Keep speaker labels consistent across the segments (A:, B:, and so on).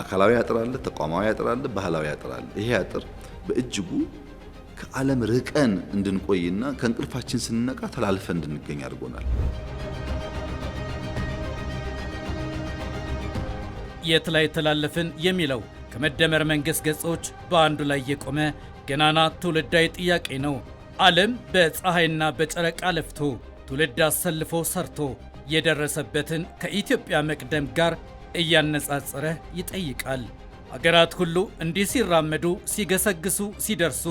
A: አካላዊ አጥር አለ፣ ተቋማዊ አጥር አለ፣ ባህላዊ አጥር አለ። ይሄ አጥር በእጅጉ ከዓለም ርቀን እንድንቆይና ከእንቅልፋችን ስንነቃ ተላልፈን እንድንገኝ አድርጎናል።
B: የት ላይ ተላለፍን የሚለው ከመደመር መንግስት ገጾች በአንዱ ላይ የቆመ ገናና ትውልዳዊ ጥያቄ ነው። ዓለም በፀሐይና በጨረቃ ለፍቶ ትውልድ አሰልፎ ሰርቶ የደረሰበትን ከኢትዮጵያ መቅደም ጋር እያነጻጸረ ይጠይቃል። አገራት ሁሉ እንዲህ ሲራመዱ፣ ሲገሰግሱ፣ ሲደርሱ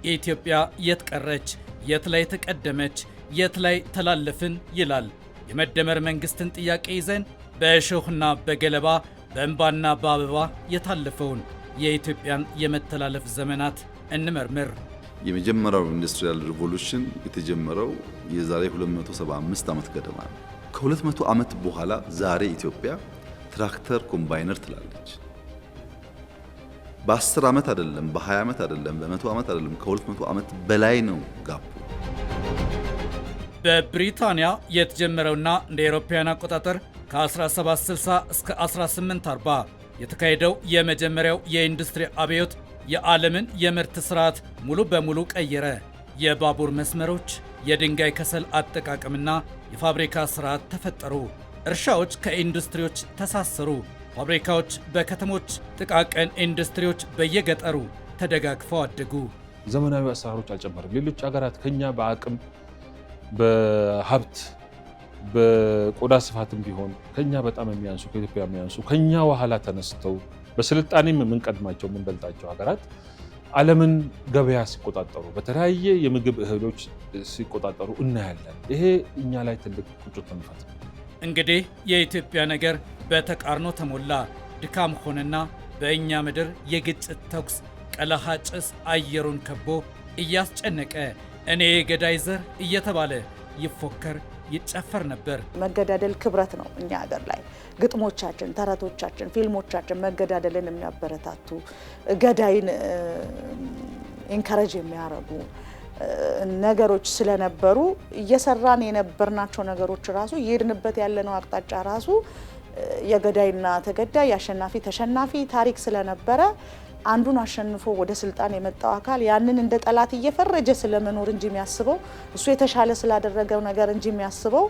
B: የኢትዮጵያ የት ቀረች? የት ላይ ተቀደመች? የት ላይ ተላለፍን? ይላል። የመደመር መንግስትን ጥያቄ ይዘን በእሾህና በገለባ በእንባና በአበባ የታለፈውን የኢትዮጵያን የመተላለፍ ዘመናት እንመርምር።
A: የመጀመሪያው ኢንዱስትሪያል ሪቮሉሽን የተጀመረው የዛሬ 275 ዓመት ገደማ ነው። ከ200 ዓመት በኋላ ዛሬ ኢትዮጵያ ትራክተር ኮምባይነር ትላለች። በ10 ዓመት አይደለም፣ በ20 ዓመት አይደለም፣ በ100 ዓመት አይደለም፣ ከ200 ዓመት በላይ ነው ጋፑ።
B: በብሪታንያ የተጀመረውና እንደ አውሮፓውያን አቆጣጠር ከ1760 እስከ 1840 የተካሄደው የመጀመሪያው የኢንዱስትሪ አብዮት የዓለምን የምርት ስርዓት ሙሉ በሙሉ ቀየረ። የባቡር መስመሮች፣ የድንጋይ ከሰል አጠቃቀምና የፋብሪካ ስርዓት ተፈጠሩ። እርሻዎች ከኢንዱስትሪዎች ተሳሰሩ። ፋብሪካዎች በከተሞች፣ ጥቃቅን ኢንዱስትሪዎች በየገጠሩ ተደጋግፈው አደጉ።
C: ዘመናዊ አሰራሮች አልጨመረም። ሌሎች ሀገራት ከኛ በአቅም በሀብት በቆዳ ስፋትም ቢሆን ከኛ በጣም የሚያንሱ ከኢትዮጵያ የሚያንሱ ከኛ ኋላ ተነስተው በስልጣኔም የምንቀድማቸው የምንበልጣቸው ሀገራት ዓለምን ገበያ ሲቆጣጠሩ በተለያየ የምግብ እህሎች ሲቆጣጠሩ እናያለን። ይሄ እኛ ላይ ትልቅ ቁጭት ነው።
B: እንግዲህ የኢትዮጵያ ነገር በተቃርኖ ተሞላ። ድካም ሆነና በእኛ ምድር የግጭት ተኩስ ቀለሃ ጭስ አየሩን ከቦ እያስጨነቀ እኔ የገዳይ ዘር እየተባለ ይፎከር ይጨፈር ነበር።
D: መገዳደል ክብረት ነው። እኛ ሀገር ላይ ግጥሞቻችን፣ ተረቶቻችን፣ ፊልሞቻችን መገዳደልን የሚያበረታቱ ገዳይን ኢንከረጅ የሚያደርጉ ነገሮች ስለነበሩ እየሰራን የነበርናቸው ነገሮች ራሱ እየሄድንበት ያለነው አቅጣጫ ራሱ የገዳይና ተገዳይ አሸናፊ ተሸናፊ ታሪክ ስለነበረ አንዱን አሸንፎ ወደ ስልጣን የመጣው አካል ያንን እንደ ጠላት እየፈረጀ ስለመኖር እንጂ የሚያስበው እሱ የተሻለ ስላደረገው ነገር እንጂ የሚያስበው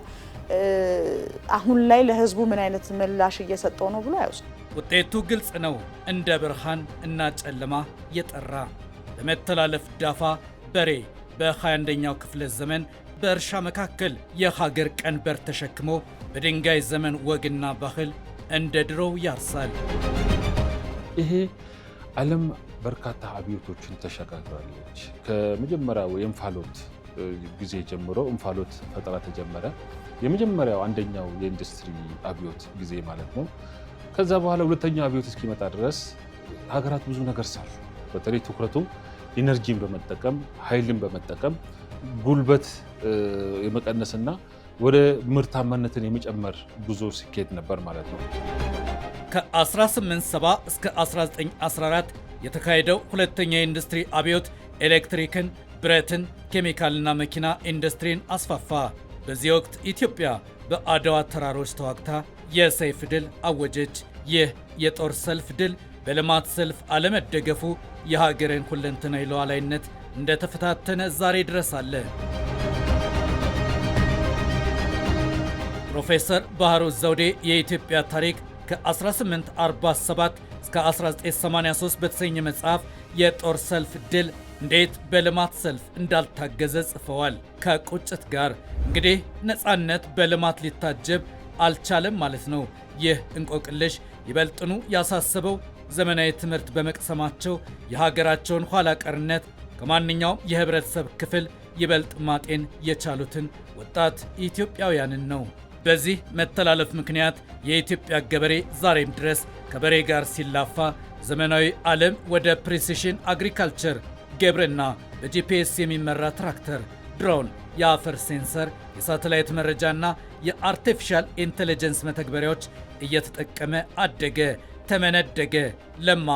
D: አሁን ላይ ለህዝቡ ምን አይነት ምላሽ እየሰጠው ነው ብሎ አይወስድ።
B: ውጤቱ ግልጽ ነው። እንደ ብርሃን እና ጨለማ የጠራ በመተላለፍ ዳፋ በሬ በ21ኛው ክፍለ ዘመን በእርሻ መካከል የሀገር ቀንበር ተሸክሞ በድንጋይ ዘመን ወግና ባህል እንደ ድሮው ያርሳል።
C: ይሄ ዓለም በርካታ አብዮቶችን ተሸጋግራለች። ከመጀመሪያው የእንፋሎት ጊዜ ጀምሮ እንፋሎት ፈጠራ ተጀመረ። የመጀመሪያው አንደኛው የኢንዱስትሪ አብዮት ጊዜ ማለት ነው። ከዛ በኋላ ሁለተኛው አብዮት እስኪመጣ ድረስ ሀገራት ብዙ ነገር ሰሩ። በተለይ ትኩረቱ ኢነርጂን በመጠቀም ኃይልን በመጠቀም ጉልበት የመቀነስና ወደ ምርታማነትን የመጨመር ጉዞ ሲኬድ ነበር ማለት ነው።
B: ከ1870 እስከ 1914 የተካሄደው ሁለተኛ የኢንዱስትሪ አብዮት ኤሌክትሪክን፣ ብረትን፣ ኬሚካልና መኪና ኢንዱስትሪን አስፋፋ። በዚህ ወቅት ኢትዮጵያ በአድዋ ተራሮች ተዋግታ የሰይፍ ድል አወጀች። ይህ የጦር ሰልፍ ድል በልማት ሰልፍ አለመደገፉ የሀገርን ሁለንተናዊ ሉዓላዊነት እንደተፈታተነ ዛሬ ድረስ አለ። ፕሮፌሰር ባህሩ ዘውዴ የኢትዮጵያ ታሪክ ከ1847 እስከ 1983 በተሰኘ መጽሐፍ የጦር ሰልፍ ድል እንዴት በልማት ሰልፍ እንዳልታገዘ ጽፈዋል። ከቁጭት ጋር እንግዲህ ነፃነት በልማት ሊታጀብ አልቻለም ማለት ነው። ይህ እንቆቅልሽ ይበልጥኑ ያሳሰበው ዘመናዊ ትምህርት በመቅሰማቸው የሀገራቸውን ኋላ ቀርነት ከማንኛውም የህብረተሰብ ክፍል ይበልጥ ማጤን የቻሉትን ወጣት ኢትዮጵያውያንን ነው። በዚህ መተላለፍ ምክንያት የኢትዮጵያ ገበሬ ዛሬም ድረስ ከበሬ ጋር ሲላፋ ዘመናዊ ዓለም ወደ ፕሪሲሽን አግሪካልቸር ግብርና፣ በጂፒኤስ የሚመራ ትራክተር፣ ድሮን፣ የአፈር ሴንሰር፣ የሳተላይት መረጃና የአርቲፊሻል ኢንቴሊጀንስ መተግበሪያዎች እየተጠቀመ አደገ፣ ተመነደገ፣ ለማ፣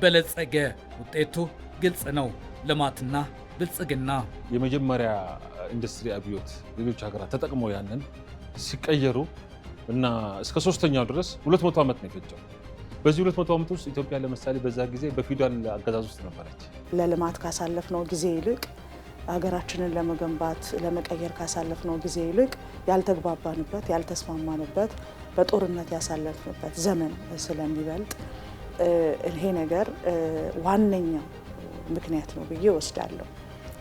B: በለጸገ። ውጤቱ ግልጽ ነው። ልማትና ብልጽግና።
C: የመጀመሪያ ኢንዱስትሪ አብዮት ሌሎች ሀገራት ተጠቅመው ያንን ሲቀየሩ እና እስከ ሶስተኛው ድረስ 200 ዓመት ነው የፈጀው። በዚህ 200 ዓመት ውስጥ ኢትዮጵያ ለምሳሌ በዛ ጊዜ በፊውዳል አገዛዝ ውስጥ ነበረች።
D: ለልማት ካሳለፍነው ጊዜ ይልቅ ሀገራችንን ለመገንባት ለመቀየር ካሳለፍነው ጊዜ ይልቅ ያልተግባባንበት ያልተስማማንበት በጦርነት ያሳለፍንበት ዘመን ስለሚበልጥ ይሄ ነገር ዋነኛ ምክንያት ነው ብዬ ወስዳለሁ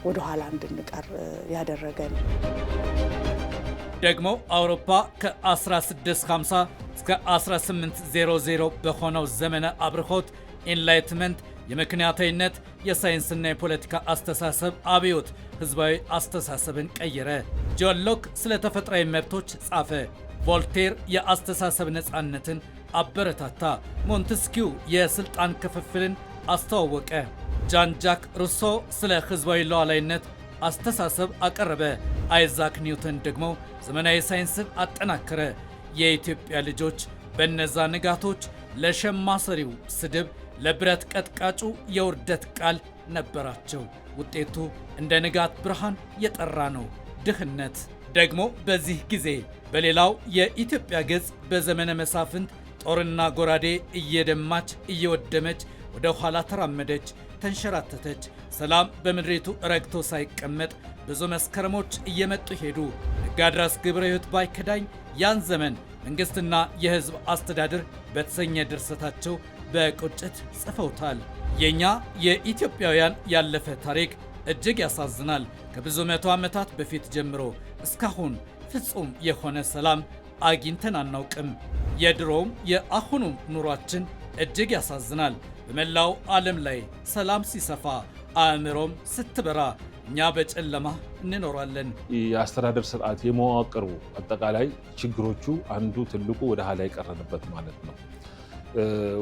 D: ወደ ኋላ እንድንቀር ያደረገን።
B: ደግሞ አውሮፓ ከ1650 እስከ 1800 በሆነው ዘመነ አብርሆት ኢንላይትመንት የምክንያታዊነት የሳይንስና የፖለቲካ አስተሳሰብ አብዮት ህዝባዊ አስተሳሰብን ቀየረ። ጆን ሎክ ስለ ተፈጥሯዊ መብቶች ጻፈ። ቮልቴር የአስተሳሰብ ነፃነትን አበረታታ። ሞንተስኪው የስልጣን ክፍፍልን አስተዋወቀ። ጃን ጃክ ሩሶ ስለ ህዝባዊ ሉዓላዊነት አስተሳሰብ አቀረበ። አይዛክ ኒውተን ደግሞ ዘመናዊ ሳይንስን አጠናከረ። የኢትዮጵያ ልጆች በነዛ ንጋቶች ለሸማ ሰሪው ስድብ፣ ለብረት ቀጥቃጩ የውርደት ቃል ነበራቸው። ውጤቱ እንደ ንጋት ብርሃን የጠራ ነው። ድህነት ደግሞ በዚህ ጊዜ በሌላው የኢትዮጵያ ገጽ በዘመነ መሳፍንት ጦርና ጎራዴ እየደማች እየወደመች ወደ ኋላ ተራመደች፣ ተንሸራተተች። ሰላም በምድሪቱ ረግቶ ሳይቀመጥ ብዙ መስከረሞች እየመጡ ሄዱ። ነጋድራስ ገብረ ሕይወት ባይከዳኝ ያን ዘመን መንግሥትና የሕዝብ አስተዳደር በተሰኘ ድርሰታቸው በቁጭት ጽፈውታል። የእኛ የኢትዮጵያውያን ያለፈ ታሪክ እጅግ ያሳዝናል። ከብዙ መቶ ዓመታት በፊት ጀምሮ እስካሁን ፍጹም የሆነ ሰላም አግኝተን አናውቅም። የድሮውም የአሁኑም ኑሯችን እጅግ ያሳዝናል። በመላው ዓለም ላይ ሰላም ሲሰፋ አእምሮም ስትበራ እኛ በጨለማ እንኖራለን።
C: የአስተዳደር ስርዓት የመዋቅሩ አጠቃላይ ችግሮቹ አንዱ ትልቁ ወደ ኋላ የቀረንበት ማለት ነው።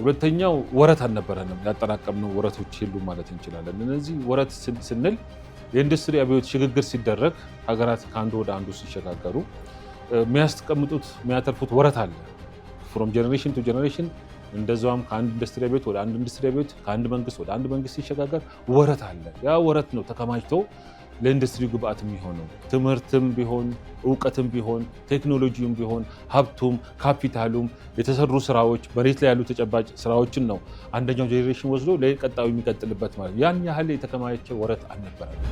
C: ሁለተኛው ወረት አልነበረንም፣ ያጠራቀምነው ወረቶች የሉ ማለት እንችላለን። እነዚህ ወረት ስንል የኢንዱስትሪ አብዮት ሽግግር ሲደረግ ሀገራት ከአንዱ ወደ አንዱ ሲሸጋገሩ የሚያስቀምጡት የሚያተርፉት ወረት አለ። ፍሮም ጀኔሬሽን ቱ ጀኔሬሽን እንደዛውም ከአንድ ኢንዱስትሪ አብዮት ወደ አንድ ኢንዱስትሪ አብዮት ከአንድ መንግስት ወደ አንድ መንግስት ሲሸጋገር ወረት አለ። ያ ወረት ነው ተከማችቶ ለኢንዱስትሪ ግብአት የሚሆነው። ትምህርትም ቢሆን እውቀትም ቢሆን ቴክኖሎጂውም ቢሆን ሀብቱም ካፒታሉም የተሰሩ ስራዎች መሬት ላይ ያሉ ተጨባጭ ስራዎችን ነው አንደኛው ጄኔሬሽን ወስዶ ለቀጣዩ የሚቀጥልበት ማለት ነው። ያን ያህል የተከማቸ ወረት አልነበረም።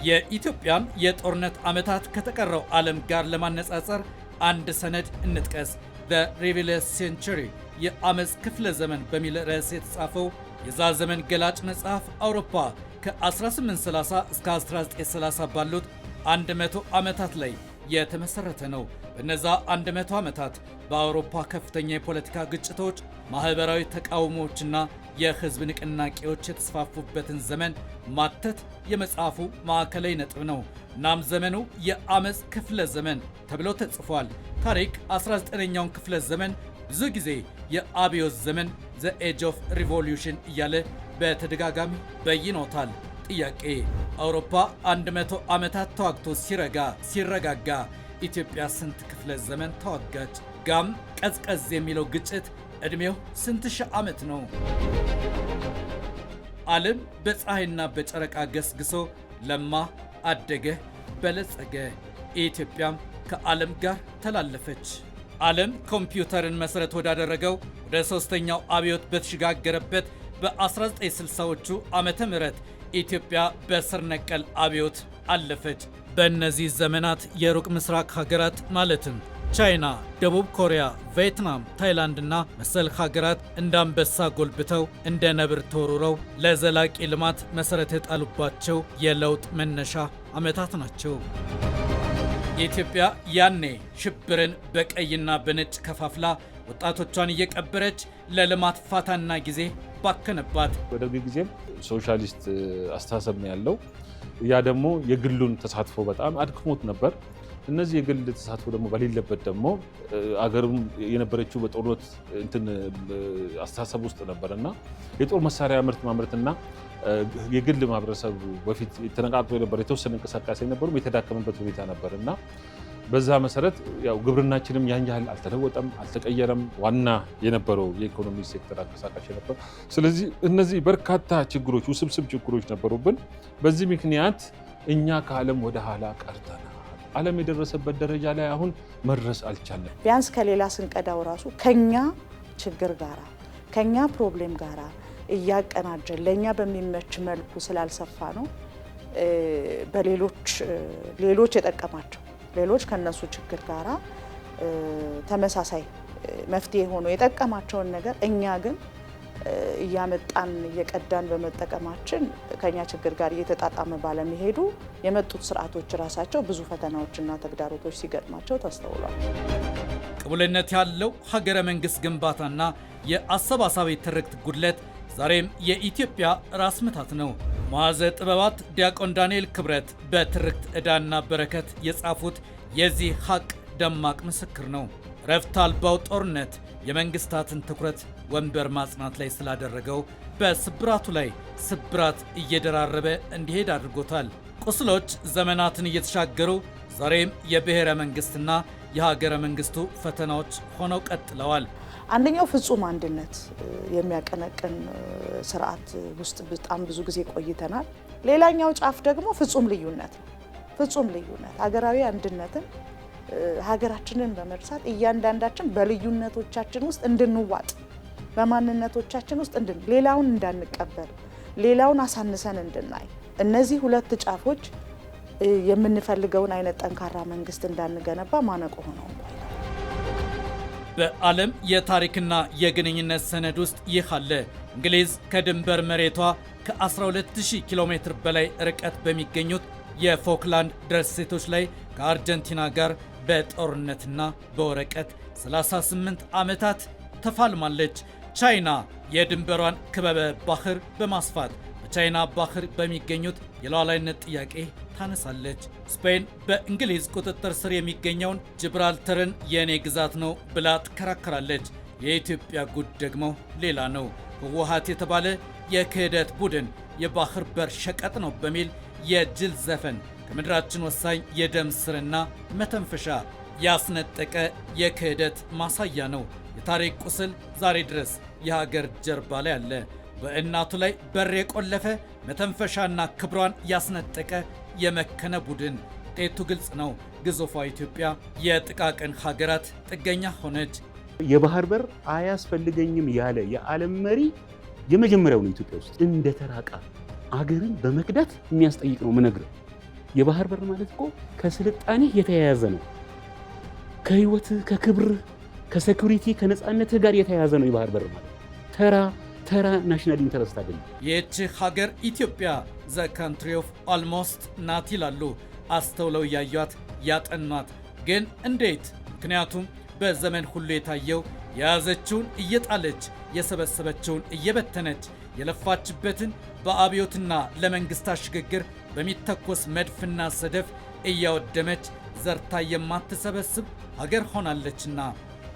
B: የኢትዮጵያን የጦርነት ዓመታት ከተቀረው ዓለም ጋር ለማነጻጸር አንድ ሰነድ እንጥቀስ። The Revealed Century የአመፅ ክፍለ ዘመን በሚል ርዕስ የተጻፈው የዛ ዘመን ገላጭ መጽሐፍ አውሮፓ ከ1830 እስከ 1930 ባሉት 100 ዓመታት ላይ የተመሰረተ ነው። በነዛ 100 ዓመታት በአውሮፓ ከፍተኛ የፖለቲካ ግጭቶች፣ ማህበራዊ ተቃውሞዎችና የህዝብ ንቅናቄዎች የተስፋፉበትን ዘመን ማተት የመጽሐፉ ማዕከላዊ ነጥብ ነው። እናም ዘመኑ የአመፅ ክፍለ ዘመን ተብሎ ተጽፏል። ታሪክ 19ኛውን ክፍለ ዘመን ብዙ ጊዜ የአብዮት ዘመን ዘ ኤጅ ኦፍ ሪቮሉሽን እያለ በተደጋጋሚ በይኖታል። ጥያቄ፣ አውሮፓ 100 ዓመታት ተዋግቶ ሲረጋጋ ኢትዮጵያ ስንት ክፍለ ዘመን ተዋጋች? ጋም ቀዝቀዝ የሚለው ግጭት ዕድሜው ስንት ሺህ ዓመት ነው? ዓለም በፀሐይና በጨረቃ ገስግሶ ለማ፣ አደገ፣ በለጸገ። ኢትዮጵያም ከዓለም ጋር ተላለፈች። ዓለም ኮምፒውተርን መሠረት ወዳደረገው ወደ ሦስተኛው አብዮት በተሸጋገረበት በ1960ዎቹ ዓመተ ምህረት ኢትዮጵያ በስር ነቀል አብዮት አለፈች። በእነዚህ ዘመናት የሩቅ ምስራቅ ሀገራት ማለትም ቻይና፣ ደቡብ ኮሪያ፣ ቪየትናም፣ ታይላንድና መሰል ሀገራት እንደ አንበሳ ጎልብተው እንደ ነብር ተወርውረው ለዘላቂ ልማት መሠረት የጣሉባቸው የለውጥ መነሻ ዓመታት ናቸው። የኢትዮጵያ ያኔ ሽብርን በቀይና በነጭ ከፋፍላ ወጣቶቿን እየቀበረች ለልማት ፋታና ጊዜ ባከነባት።
C: በደርግ ጊዜም ሶሻሊስት አስተሳሰብ ነው ያለው። ያ ደግሞ የግሉን ተሳትፎ በጣም አድክሞት ነበር። እነዚህ የግል ተሳትፎ ደግሞ በሌለበት ደግሞ አገርም የነበረችው በጦርነት አስተሳሰብ ውስጥ ነበር እና የጦር መሳሪያ ምርት ማምረትና የግል ማህበረሰብ በፊት የተነቃቅቶ የነበረ የተወሰነ እንቅስቃሴ ነበሩ የተዳከመበት ሁኔታ ነበር እና በዛ መሰረት ያው ግብርናችንም ያን ያህል አልተለወጠም፣ አልተቀየረም። ዋና የነበረው የኢኮኖሚ ሴክተር አንቀሳቃሽ ነበር። ስለዚህ እነዚህ በርካታ ችግሮች፣ ውስብስብ ችግሮች ነበሩብን። በዚህ ምክንያት እኛ ከዓለም ወደ ኋላ ቀርተናል። ዓለም የደረሰበት ደረጃ ላይ አሁን መድረስ አልቻለም።
D: ቢያንስ ከሌላ ስንቀዳው ራሱ ከኛ ችግር ጋራ ከኛ ፕሮብሌም ጋራ እያቀናጀን ለኛ በሚመች መልኩ ስላልሰፋ ነው በሌሎች የጠቀማቸው ሌሎች ከነሱ ችግር ጋራ ተመሳሳይ መፍትሄ ሆኖ የጠቀማቸውን ነገር እኛ ግን እያመጣን እየቀዳን በመጠቀማችን ከኛ ችግር ጋር እየተጣጣመ ባለመሄዱ የመጡት ስርዓቶች ራሳቸው ብዙ ፈተናዎችና ተግዳሮቶች ሲገጥማቸው ተስተውሏል።
B: ቅቡልነት ያለው ሀገረ መንግስት ግንባታና የአሰባሳቢ ትርክት ጉድለት ዛሬም የኢትዮጵያ ራስ ምታት ነው። መዋዘ ጥበባት ዲያቆን ዳንኤል ክብረት በትርክት ዕዳና በረከት የጻፉት የዚህ ሀቅ ደማቅ ምስክር ነው። ረፍት አልባው ጦርነት የመንግስታትን ትኩረት ወንበር ማጽናት ላይ ስላደረገው በስብራቱ ላይ ስብራት እየደራረበ እንዲሄድ አድርጎታል። ቁስሎች ዘመናትን እየተሻገሩ ዛሬም የብሔረ መንግስትና የሀገረ መንግስቱ ፈተናዎች ሆነው ቀጥለዋል።
D: አንደኛው ፍጹም አንድነት የሚያቀነቅን ስርዓት ውስጥ በጣም ብዙ ጊዜ ቆይተናል። ሌላኛው ጫፍ ደግሞ ፍጹም ልዩነት ነው። ፍጹም ልዩነት ሀገራዊ አንድነትን ሀገራችንን በመርሳት እያንዳንዳችን በልዩነቶቻችን ውስጥ እንድንዋጥ በማንነቶቻችን ውስጥ ሌላውን እንዳንቀበል ሌላውን አሳንሰን እንድናይ እነዚህ ሁለት ጫፎች የምንፈልገውን አይነት ጠንካራ መንግስት እንዳንገነባ ማነቆ ሆነው
B: በዓለም የታሪክና የግንኙነት ሰነድ ውስጥ ይህ አለ። እንግሊዝ ከድንበር መሬቷ ከ12000 ኪሎ ሜትር በላይ ርቀት በሚገኙት የፎክላንድ ደሴቶች ላይ ከአርጀንቲና ጋር በጦርነትና በወረቀት 38 ዓመታት ተፋልማለች። ቻይና የድንበሯን ክበበ ባህር በማስፋት በቻይና ባህር በሚገኙት የሉዓላዊነት ጥያቄ ታነሳለች። ስፔን በእንግሊዝ ቁጥጥር ስር የሚገኘውን ጅብራልተርን የኔ ግዛት ነው ብላ ትከራከራለች። የኢትዮጵያ ጉድ ደግሞ ሌላ ነው። ህወሓት የተባለ የክህደት ቡድን የባህር በር ሸቀጥ ነው በሚል የጅል ዘፈን ከምድራችን ወሳኝ የደም ስርና መተንፈሻ ያስነጠቀ የክህደት ማሳያ ነው። የታሪክ ቁስል ዛሬ ድረስ የሀገር ጀርባ ላይ አለ። በእናቱ ላይ በር የቆለፈ መተንፈሻና ክብሯን ያስነጠቀ የመከነ ቡድን ውጤቱ ግልጽ ነው። ግዙፏ ኢትዮጵያ የጥቃቅን ሀገራት ጥገኛ ሆነች።
E: የባህር በር አያስፈልገኝም ያለ የዓለም መሪ የመጀመሪያው ነው። ኢትዮጵያ ውስጥ እንደ ተራቃ አገርን በመክዳት የሚያስጠይቅ ነው ምነግርህ። የባህር በር ማለት እኮ ከስልጣኔ የተያያዘ ነው። ከህይወት፣ ከክብር፣ ከሴኩሪቲ፣ ከነፃነትህ ጋር የተያያዘ ነው የባህር በር ማለት። ተራ ናሽናል ኢንተረስት አይደለም።
B: ይህች ሀገር ኢትዮጵያ ዘ ካንትሪ ኦፍ ኦልሞስት ናት ይላሉ አስተውለው ያዩት ያጠኗት። ግን እንዴት? ምክንያቱም በዘመን ሁሉ የታየው የያዘችውን እየጣለች የሰበሰበችውን እየበተነች የለፋችበትን በአብዮትና ለመንግስታት ሽግግር በሚተኮስ መድፍና ሰደፍ እያወደመች ዘርታ የማትሰበስብ ሀገር ሆናለችና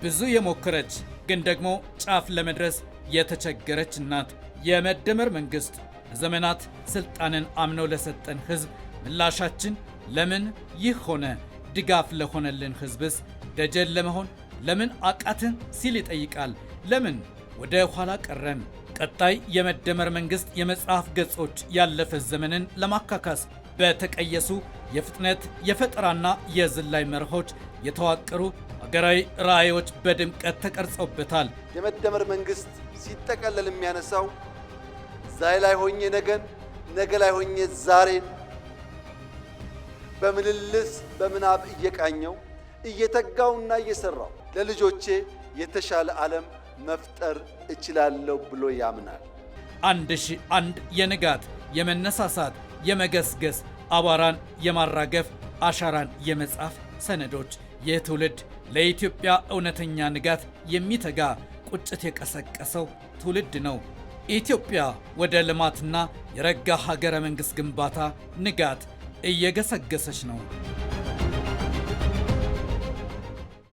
B: ብዙ የሞከረች ግን ደግሞ ጫፍ ለመድረስ የተቸገረች ናት። የመደመር መንግስት ለዘመናት ስልጣንን አምነው ለሰጠን ህዝብ ምላሻችን ለምን ይህ ሆነ? ድጋፍ ለሆነልን ህዝብስ ደጀን ለመሆን ለምን አቃትን ሲል ይጠይቃል። ለምን ወደ ኋላ ቀረን? ቀጣይ የመደመር መንግስት የመጽሐፍ ገጾች ያለፈ ዘመንን ለማካካስ በተቀየሱ የፍጥነት የፈጠራና የዝላይ መርሆች የተዋቀሩ ሀገራዊ ራዕዮች በድምቀት ተቀርጸውበታል።
F: የመደመር መንግስት ሲጠቀለል የሚያነሳው ዛሬ ላይ ሆኜ ነገን፣ ነገ ላይ ሆኜ ዛሬን በምልልስ በምናብ እየቃኘው እየተጋውና እየሰራው ለልጆቼ የተሻለ ዓለም መፍጠር እችላለሁ ብሎ ያምናል።
B: 1001 የንጋት የመነሳሳት የመገስገስ አቧራን የማራገፍ አሻራን የመጻፍ ሰነዶች። ይህ ትውልድ ለኢትዮጵያ እውነተኛ ንጋት የሚተጋ ቁጭት የቀሰቀሰው ትውልድ ነው። ኢትዮጵያ ወደ ልማትና የረጋ ሀገረ መንግሥት ግንባታ ንጋት እየገሰገሰች ነው።